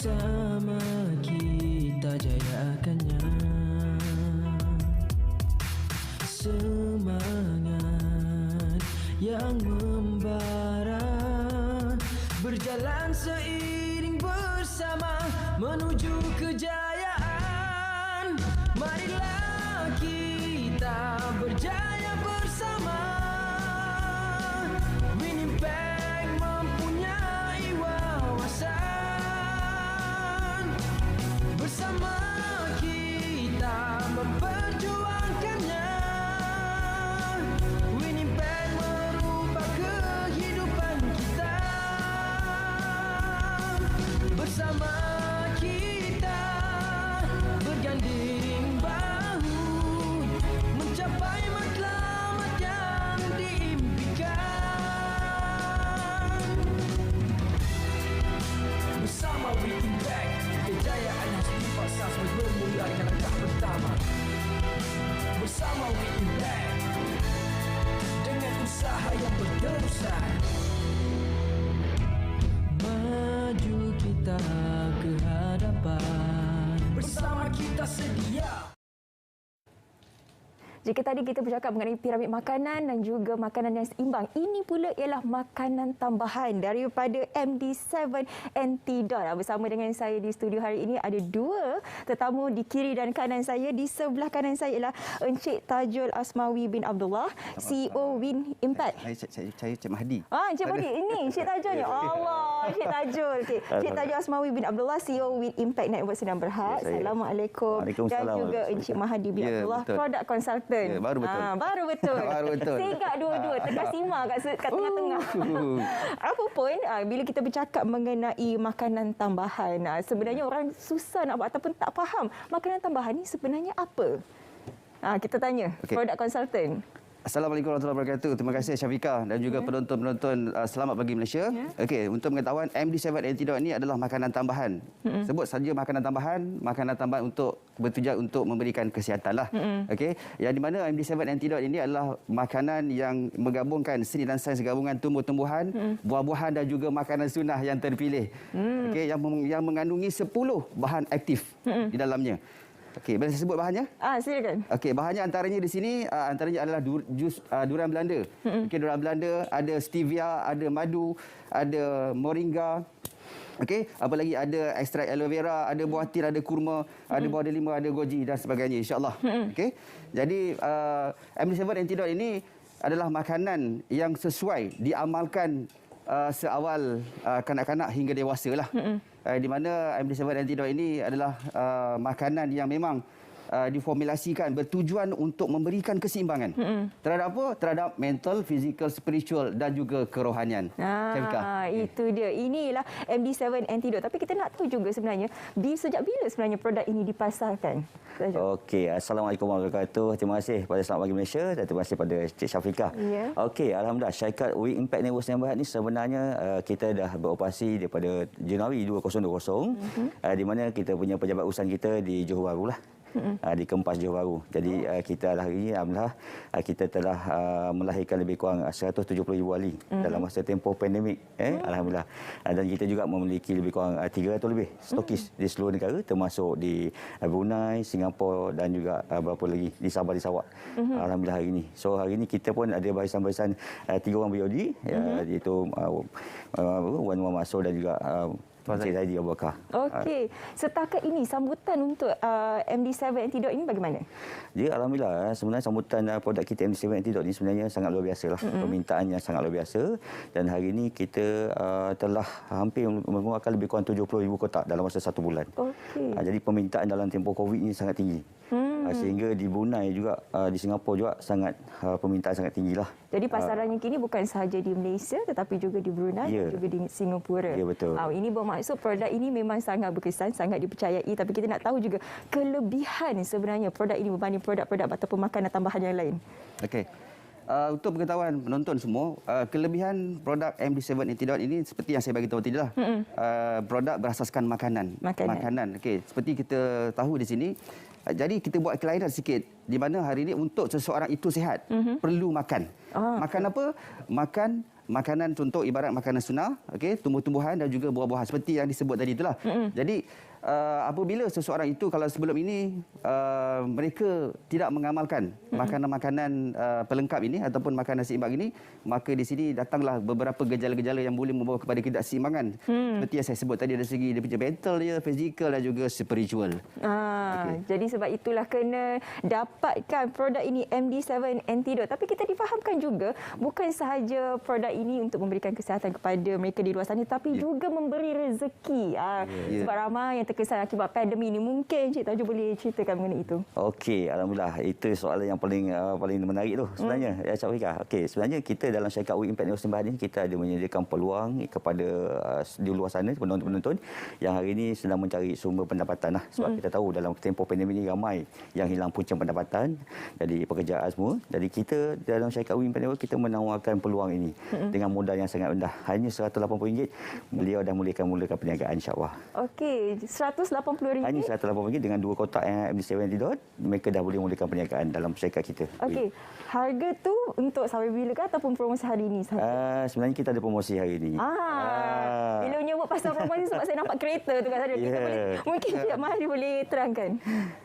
Bersama kita jayakannya. Semangat yang membara, berjalan seiring bersama menuju kejayaan. Marilah kita berjaya bersama. Winimpeg mempunyai wawasan. Bersama kita memperjuangkannya. Winimpeg merubah kehidupan kita. Bersama kita berganding bahu mencapai matlamat yang diimpikan. Bersama Winimpeg, kejayaan yang setimpal sasma memulakan langkah pertama. Bersama Winimpeg, dengan usaha yang berterusan, maju kita ke hadapan. Bersama kita sedia. Jika tadi kita bercakap mengenai piramid makanan dan juga makanan yang seimbang, ini pula ialah makanan tambahan daripada MD7 Antidote. Bersama dengan saya di studio hari ini ada dua tetamu di kiri dan kanan saya. Di sebelah kanan saya ialah Encik Tajul Asmawi bin Abdullah, CEO Winimpeg. Saya Cik Mahdi. Encik Mahdi, ini Encik Tajul. Ya Allah, Encik Tajul. Okay. Encik Tajul Asmawi bin Abdullah, CEO Winimpeg Network Sedang Berhad. Assalamualaikum. Dan juga Encik Mahdi bin Abdullah, betul. Product Consultant. Ya, baru betul. Baru betul. Baru betul. Segak dua-dua, terkasima kat tengah-tengah. Apa pun, bila kita bercakap mengenai makanan tambahan, sebenarnya orang susah nak buat ataupun tak faham makanan tambahan ni sebenarnya apa? Kita tanya Product Consultant. Assalamualaikum warahmatullahi wabarakatuh. Terima kasih Syafiqah dan juga penonton-penonton Selamat Pagi Malaysia. Okey, untuk pengetahuan, MD7 Antidote ini adalah makanan tambahan. Sebut saja makanan tambahan untuk bertujuan untuk memberikan kesihatan lah. Okey, yang di mana MD7 Antidote ini adalah makanan yang menggabungkan seni dan sains gabungan tumbuh-tumbuhan, buah-buahan dan juga makanan sunnah yang terpilih. Okey, yang mengandungi 10 bahan aktif di dalamnya. Okey, boleh saya sebut bahannya? Silakan. Okey, bahannya antaranya di sini antaranya adalah jus durian Belanda. Okey, durian Belanda, ada stevia, ada madu, ada moringa. Okey, apa lagi, ada ekstrak aloe vera, ada buah tir, ada kurma, ada buah delima, ada goji dan sebagainya, insya-Allah. Okey. Jadi MD7 Antidote ini adalah makanan yang sesuai diamalkan seawal kanak-kanak hingga dewasa lah. Di mana MD7 Antidote ini adalah makanan yang memang diformulasikan bertujuan untuk memberikan keseimbangan terhadap apa? Terhadap mental, physical, spiritual dan juga kerohanian. Itu dia. Inilah MD7 Antidote. Tapi kita nak tahu juga sebenarnya sejak bila sebenarnya produk ini dipasarkan? Okey, Assalamualaikum warahmatullahi wabarakatuh. Terima kasih pada Selamat Pagi Malaysia dan terima kasih pada Cik Syafiqah. Okey, alhamdulillah syarikat Winimpeg Network Sedang Berhad ni sebenarnya kita dah beroperasi daripada Januari 2020 di mana kita punya pejabat urusan kita di Johor Bahru lah. Di Kempas Johor Bahru. Jadi kita hari ini alhamdulillah kita telah melahirkan lebih kurang 170,000 ahli dalam masa tempoh pandemik. Alhamdulillah. Dan kita juga memiliki lebih kurang 300 lebih stokis di seluruh negara termasuk di Brunei, Singapura dan juga berapa lagi di Sabah di Sarawak. Alhamdulillah hari ini. So hari ini kita pun ada barisan-barisan 3 orang BOD iaitu Wan Muhammad Masud dan juga Encik Zaidi Abu Bakar. Okey. Setakat ini sambutan untuk MD7 Antidote ini bagaimana? Dia alhamdulillah sebenarnya sambutan produk kita MD7 Antidote ini sebenarnya sangat luar biasa lah. Permintaannya sangat luar biasa dan hari ini kita telah hampir mengeluarkan lebih kurang 70,000 kotak dalam masa 1 bulan. Okey. Jadi permintaan dalam tempoh Covid ini sangat tinggi. Sehingga di Brunei juga, di Singapura juga sangat permintaan sangat tinggilah. Jadi pasarannya kini bukan sahaja di Malaysia tetapi juga di Brunei dan juga di Singapura. Ya, betul. Ini bermaksud produk ini memang sangat berkesan, sangat dipercayai, tapi kita nak tahu juga kelebihan sebenarnya produk ini berbanding produk-produk ataupun makanan tambahan yang lain. Okey. Untuk pengetahuan penonton semua, kelebihan produk MD7 Antidote ini seperti yang saya bagi tahu tadi lah. Produk berasaskan makanan. Okey, seperti kita tahu di sini. Jadi kita buat kelainan sikit di mana hari ini untuk seseorang itu sihat perlu makan. Makan apa? Makan makanan contoh ibarat makanan sunnah, okey, tumbuh-tumbuhan dan juga buah-buahan seperti yang disebut tadi itulah. Jadi apabila seseorang itu kalau sebelum ini mereka tidak mengamalkan makanan-makanan pelengkap ini ataupun makanan seimbang ini, maka di sini datanglah beberapa gejala-gejala yang boleh membawa kepada ketidakseimbangan. Seperti yang saya sebut tadi dari segi dia punya mental dia, fizikal dan juga spiritual. Jadi sebab itulah kena dapatkan produk ini MD7 Antidote. Tapi kita difahamkan juga bukan sahaja produk ini untuk memberikan kesihatan kepada mereka di luar sana, tapi juga memberi rezeki. Sebab ramai yang terkesan akibat pandemik ini. Mungkin Cik Tajuh boleh ceritakan mengenai itu. Okey, alhamdulillah. Itu soalan yang paling menarik tu sebenarnya. Ya, Cik Afrika. Okey, sebenarnya kita dalam syarikat We Impact Network Sembahan ini kita ada menyediakan peluang kepada di luar sana penonton-penonton yang hari ini sedang mencari sumber pendapatan lah. Sebab kita tahu dalam tempoh pandemik ini ramai yang hilang punca pendapatan dari pekerjaan semua. Jadi kita dalam syarikat We Impact Network kita menawarkan peluang ini dengan modal yang sangat rendah. Hanya RM180 beliau dah mulakan perniagaan, insya-Allah. Okey, RM180. Hanya RM180 dengan 2 kotak yang MD7 Antidote, mereka dah boleh mulakan perniagaan dalam syarikat kita. Okey, harga tu untuk sampai bila ke ataupun promosi hari ini sahaja? Sebenarnya kita ada promosi hari ini. Bila menyebut pasal promosi sebab saya nampak kereta tu kan ada. Kita boleh, mungkin Cik Mahdi boleh terangkan.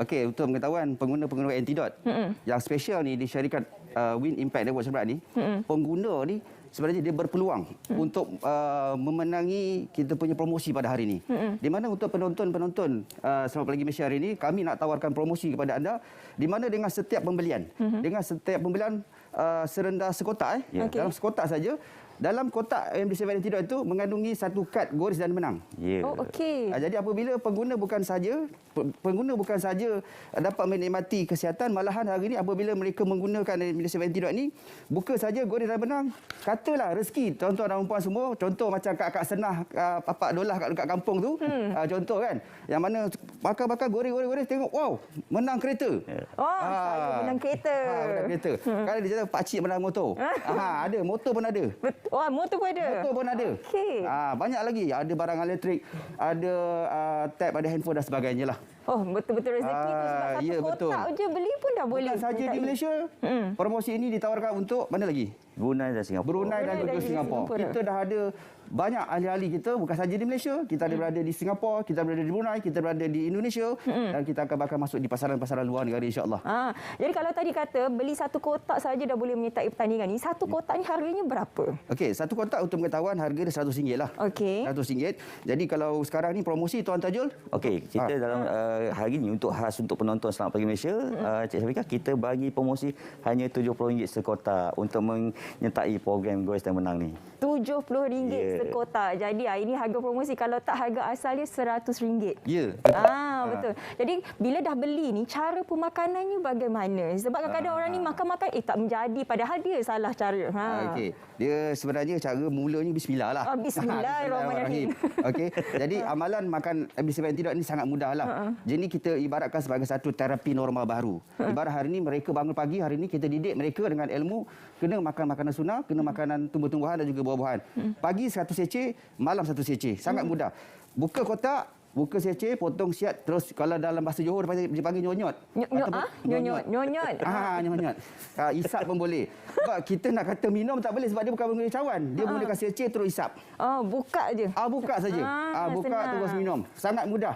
Okey, untuk pengetahuan pengguna-pengguna Antidote, yang special ni di syarikat We Impact Network Sembahan ni, pengguna ni sebenarnya dia berpeluang untuk memenangi kita punya promosi pada hari ini. Di mana untuk penonton-penonton Selamat Pagi Malaysia hari ini, kami nak tawarkan promosi kepada anda di mana dengan setiap pembelian, serendah sekotak dalam sekotak saja. Dalam kotak MD7 Antidote itu mengandungi satu kad goris dan menang. Oh, okey. Jadi apabila pengguna bukan saja dapat menikmati kesihatan, malahan hari ini apabila mereka menggunakan MD7 Antidote ini, bukan saja goris dan menang, katalah rezeki tuan-tuan dan puan semua, contoh macam kakak Senah, papak dolah kat kampung tu, contoh kan, yang mana bakar-bakar goris, tengok, wow, menang kereta. Saya menang kereta. Menang kereta. Kalau dia kata pakcik menang motor. Ada, motor pun ada. Wah, motor pun ada? Motor pun ada. Okey. Banyak lagi. Ada barang elektrik, ada tab, ada handphone dan sebagainya lah. Oh, betul-betul rezeki tu sebab satu kotak je beli pun dah boleh. Bukan saja di Malaysia, promosi ini ditawarkan untuk mana lagi? Brunei dan Singapura. Brunei dan juga Singapura. Kita dah ada banyak ahli-ahli kita, bukan saja di Malaysia. Kita ada berada di Singapura, kita berada di Brunei, kita berada di Indonesia dan kita akan bakal masuk di pasaran-pasaran luar negara, insya-Allah. Jadi kalau tadi kata beli satu kotak saja dah boleh menyertai pertandingan ni, satu kotak ni harganya berapa? Okey, satu kotak untuk pengetahuan harga dia RM100 lah. Okey. RM100. Jadi kalau sekarang ni promosi Tuan Tajul? Okey, kita dalam hari ini untuk khas untuk penonton Selamat Pagi Malaysia, Cik Syafika, kita bagi promosi hanya RM70 sekotak untuk menyertai program Goes dan Menang ni. RM70 sekotak. Jadi ini harga promosi, kalau tak harga asalnya RM100. Ya. Betul. Jadi bila dah beli ni, cara pemakanannya bagaimana? Sebab kadang-kadang orang ni makan-makan tak menjadi padahal dia salah cara. Okey. Dia sebenarnya cara mulanya bismillah lah. Bismillahirrahmanirrahim. Okey. Jadi amalan makan MD7 Antidote ni sangat mudah lah. Jadi kita ibaratkan sebagai satu terapi normal baru. Ibarat hari ni mereka bangun pagi, hari ni kita didik mereka dengan ilmu kena makan makanan sunnah, kena makanan tumbuh-tumbuhan dan juga buah-buahan. Pagi 1 seceh, malam 1 seceh. Sangat mudah. Buka kotak, buka seceh, potong siat, terus kalau dalam bahasa Johor dia panggil nyonyot. Nyonyot. Nyonyot. Isap pun boleh. Sebab kita nak kata minum tak boleh sebab dia bukan menggunakan cawan. Dia menggunakan seceh terus isap. Buka je. Buka saja. Buka senang. terus minum. Sangat mudah.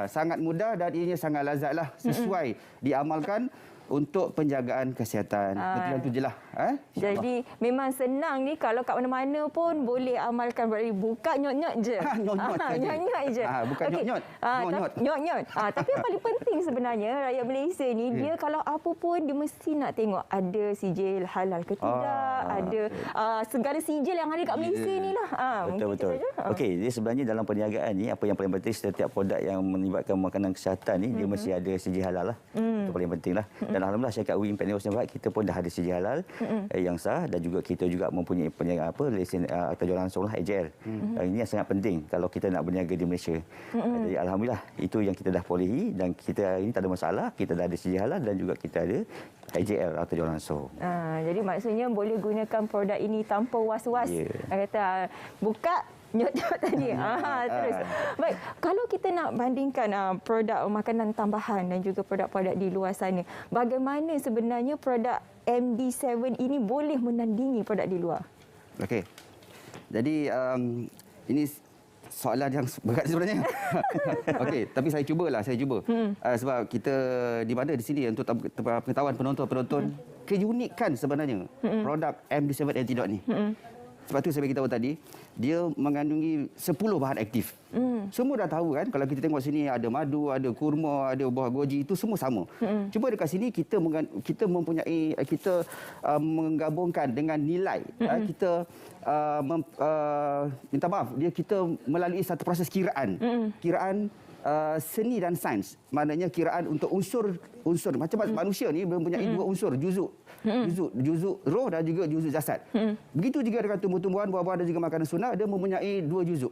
Sangat mudah dan ianya sangat lazatlah. Sesuai diamalkan untuk penjagaan kesihatan. Betul tu je lah. Jadi memang senang ni, kalau kat mana-mana pun boleh amalkan. Berarti buka nyot-nyot je. Nyot-nyot je. Bukan nyot-nyot. Nyot-nyot. Tapi yang paling penting sebenarnya rakyat Malaysia ni, dia kalau apa pun dia mesti nak tengok ada sijil halal ke tidak, ada segala sijil yang ada kat Malaysia ni lah. Betul. Okey, dia sebenarnya dalam perniagaan ni apa yang paling penting, setiap produk yang melibatkan makanan kesihatan ni dia mesti ada sijil halal lah. Itu paling penting lah. Dan alhamdulillah syarikat We Impact Network Sembahan kita pun dah ada sijil halal yang sah dan juga kita juga mempunyai lesen akta jual langsung lah, AJL. Ini yang sangat penting kalau kita nak berniaga di Malaysia. Jadi alhamdulillah itu yang kita dah bolehi dan kita hari ini tak ada masalah, kita dah ada sijil halal dan juga kita ada AJL akta jual langsung. Jadi maksudnya boleh gunakan produk ini tanpa was-was. Kata buka nyot-nyot tadi. Terus. Baik, kalau kita nak bandingkan produk makanan tambahan dan juga produk-produk di luar sana, bagaimana sebenarnya produk MD7 ini boleh menandingi produk di luar? Okey. Jadi ini soalan yang berat sebenarnya. Okey, tapi saya cuba. Sebab kita di mana di sini untuk pengetahuan penonton, keunikan sebenarnya produk MD7 Antidote ni. Sebab tu saya beritahu tadi, dia mengandungi 10 bahan aktif. Semua dah tahu kan, kalau kita tengok sini ada madu, ada kurma, ada buah goji, itu semua sama. Cuma dekat sini kita menggabungkan dengan nilai. Kita minta maaf, kita melalui satu proses kiraan. Kiraan seni dan sains. Maknanya kiraan untuk unsur macam manusia ni mempunyai dua unsur, juzuk roh dan juga juzuk jasad. Begitu juga dengan tumbuh-tumbuhan, buah-buahan dan juga makanan sunnah, dia mempunyai dua juzuk.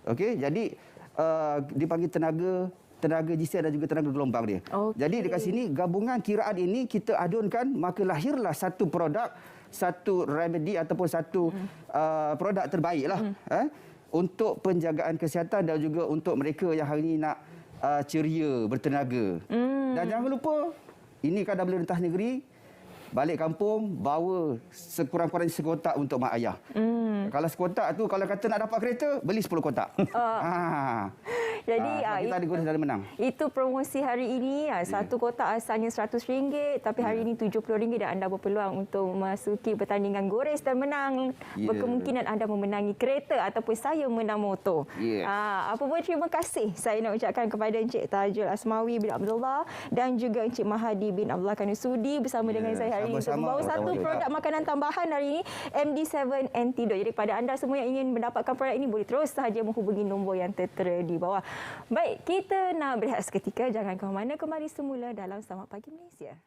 Okey, jadi dipanggil tenaga jisim dan juga tenaga gelombang dia. Jadi dekat sini gabungan kiraan ini kita adunkan, maka lahirlah satu produk, satu remedy ataupun satu produk terbaiklah untuk penjagaan kesihatan dan juga untuk mereka yang hari ini nak ceria, bertenaga. Dan jangan lupa, ini kan dah boleh rentas negeri, balik kampung, bawa sekurang-kurangnya sekotak untuk mak ayah. Kalau sekotak tu, kalau kata nak dapat kereta, beli 10 kotak. Jadi kita ada guna dan menang. Itu promosi hari ini. Satu kotak asalnya RM100, tapi hari ini RM70 dan anda berpeluang untuk memasuki pertandingan gores dan menang. Berkemungkinan anda memenangi kereta ataupun saya menang motor. Apa pun terima kasih saya nak ucapkan kepada Encik Tajul Asmawi bin Abdullah dan juga Encik Mahadi bin Abdullah Kanusudi bersama dengan saya hari ini untuk membawa satu produk makanan tambahan hari ini, MD7 Antidote. Jadi pada anda semua yang ingin mendapatkan produk ini, boleh terus sahaja menghubungi nombor yang tertera di bawah. Baik, kita nak berehat seketika. Jangan ke mana-mana, kembali semula dalam Selamat Pagi Malaysia.